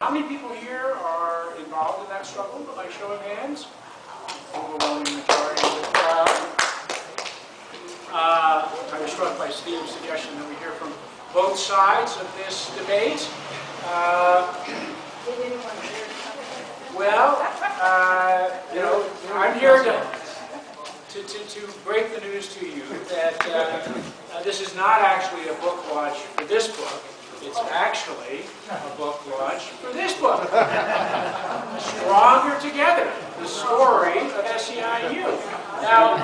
How many people here are involved in that struggle by show of hands? Overwhelming majority of the crowd. I was struck by Steve's suggestion that we hear from both sides of this debate. You know, I'm here to break the news to you that this is not actually a book launch for this book. It's actually a book launch for this book. Stronger Together, the story of SEIU. Now,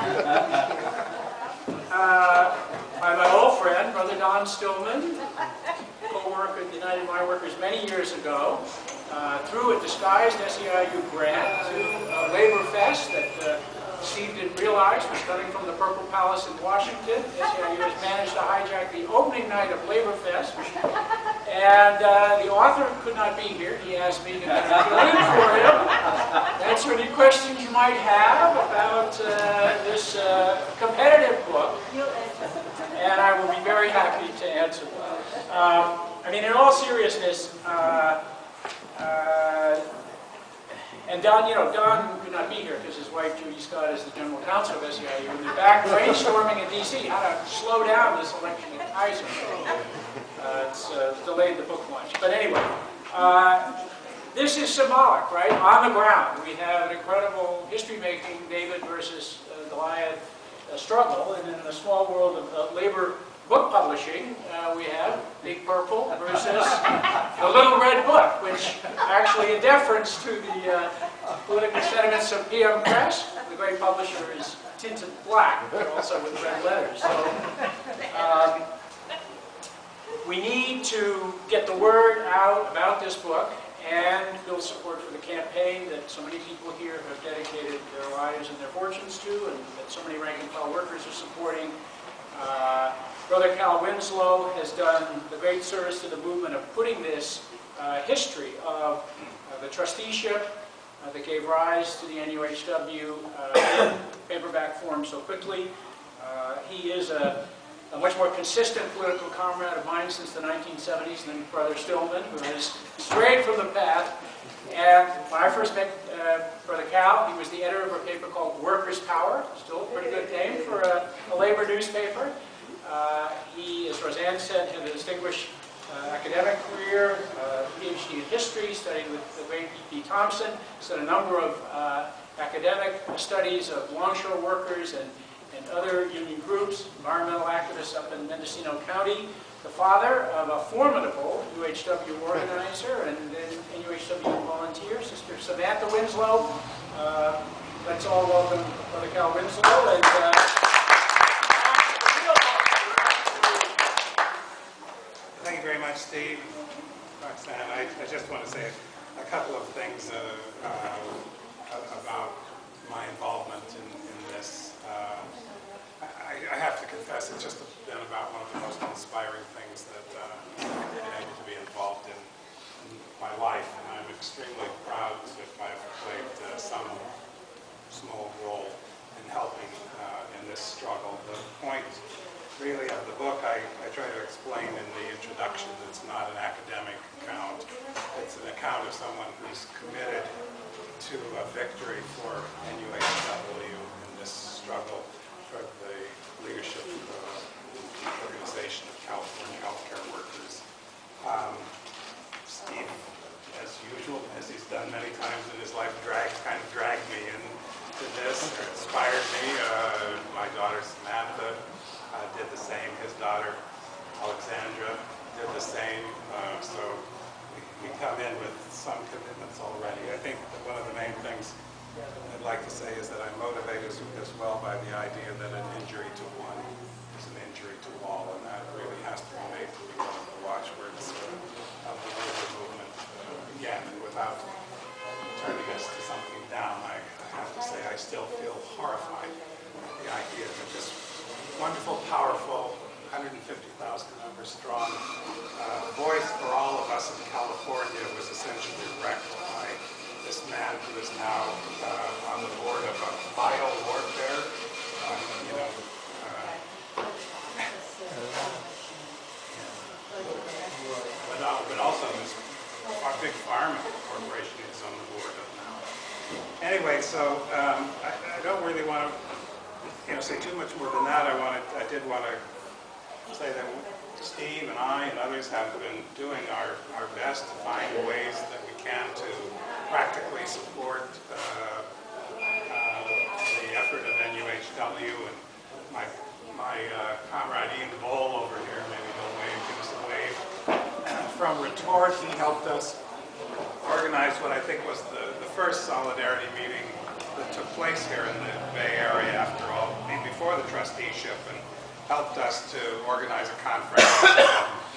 my old friend, Brother Don Stillman, co-worker at the United Mine Workers many years ago, through a disguised SEIU grant to a Labor Fest that Steve didn't realize was coming from the Purple Palace in Washington. SEIU has managed to hijack the opening night of Labor Fest. And the author could not be here. He asked me to fill in for him, answer any questions you might have about this competitive book. And I will be very happy to answer them. I mean, in all seriousness, and Don, you know, Don could not be here because his wife, Judy Scott, is the general counsel of SEIU, and they're back brainstorming in D.C. how to slow down this election at Kaiser. It's delayed the book launch. But anyway, this is symbolic, right? On the ground, we have an incredible history-making David versus Goliath struggle, and in the small world of labor book publishing, we have Big Purple versus the Little Red Book, which actually, in deference to the political sentiments of PM Press, the great publisher is tinted black, but also with red letters. So we need to get the word out about this book and build support for the campaign that so many people here have dedicated their lives and their fortunes to, and that so many rank-and-file workers are supporting. Brother Cal Winslow has done the great service to the movement of putting this history of the trusteeship that gave rise to the NUHW in paperback form so quickly. He is a much more consistent political comrade of mine since the 1970s than Brother Stillman, who has strayed from the path. And when I first met Brother Cal, he was the editor of a paper called Workers' Power, still a pretty good name for a labor newspaper. He, as Roseanne said, had a distinguished academic career, PhD in history, studied with the great Edward Thompson, he's done a number of academic studies of longshore workers and other union groups, environmental activists up in Mendocino County, the father of a formidable UHW organizer and NUHW volunteer, Sister Samantha Winslow. Let's all welcome Brother Cal Winslow. And, thank you very much, Steve. Roxanne, I just want to say a couple of things about my involvement in this. I have to confess, it's just been about one of the most inspiring things that I've been able to be involved in my life, and I'm extremely proud if I've played some small role in helping in this struggle. The point really of the book, I try to explain in the introduction that it's not an academic account. It's an account of someone who's committed to a victory for NUHW in this struggle for the leadership of the organization of California Healthcare Workers. Steve, as usual, as he's done many times in his life, kind of dragged me into this, or inspired me. My daughter Samantha did the same. His daughter Alexandra did the same. So we come in with some commitments already. I think that one of the main things I'd like to say is that I'm motivated as well by the idea that an injury to one is an injury to all, and that really has to be made to be one of the watchwords of the labor movement. Again, and without turning us to something down, I have to say I still feel horrified at the idea that this wonderful, powerful, 150,000 member strong voice for all of us in California was essentially wrecked by this man who is now on the board of a bio-warfare, but also this big pharma corporation is on the board of now. Anyway, so I don't really want to say too much more than that. I did want to say that Steve and I and others have been doing our best to find ways that we can to practically support the effort of NUHW, and my comrade Iain Boal over here, maybe he'll wave, give us a wave. From Retort, he helped us organize what I think was the first solidarity meeting that took place here in the Bay Area after all, before the trusteeship, and helped us to organize a conference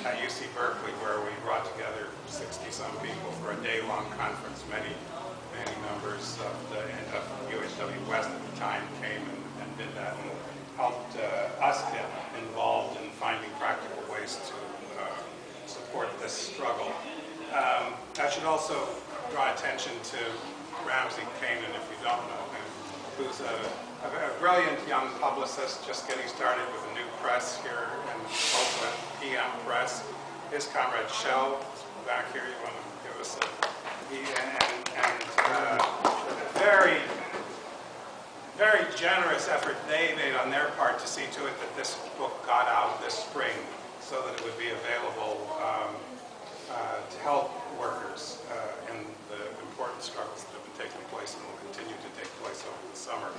at UC Berkeley where we brought together 60-some people for a day-long conference. Many members of the UHW West at the time came and did that, and helped us get involved in finding practical ways to support this struggle. I should also draw attention to Ramsey Kanan, if you don't know him, who's a brilliant young publicist just getting started with a new press here in Oakland, PM Press. His comrade Shell is back here. You want to give us a very, very generous effort they made on their part to see to it that this book got out this spring so that it would be available to help workers in the important struggles that have been taking place and will continue to take place over the summer.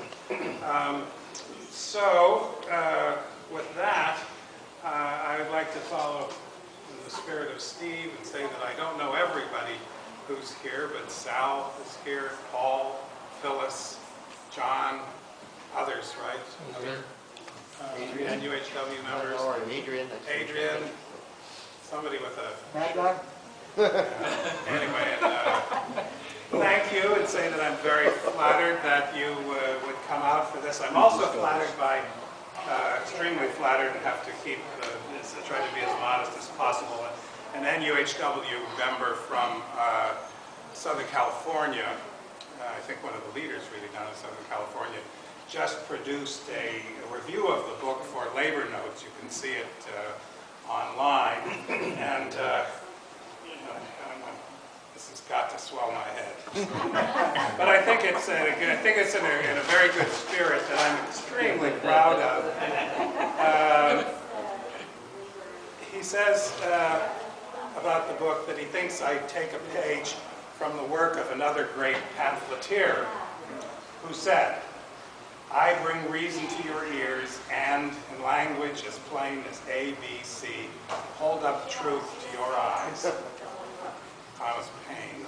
With that, I would like to follow in the spirit of Steve and say that I don't know everybody who's here, but Sal is here, Paul, Phyllis, John, others, right? NUHW members. Adrian, somebody with a... Mad Dog? Anyway, thank you, and say that I'm very flattered that you would come out for this. I'm also flattered by, extremely flattered, and have to keep, try to be as modest as possible. An NUHW member from Southern California, I think one of the leaders really down in Southern California, just produced a review of the book for Labor Notes. You can see it online, and this has got to swell my head. But I think it's in a very good spirit that I'm extremely proud of. He says about the book that he thinks I take a page from the work of another great pamphleteer who said, "I bring reason to your ears, and in language as plain as ABC, hold up truth to your eyes." Thomas Paine.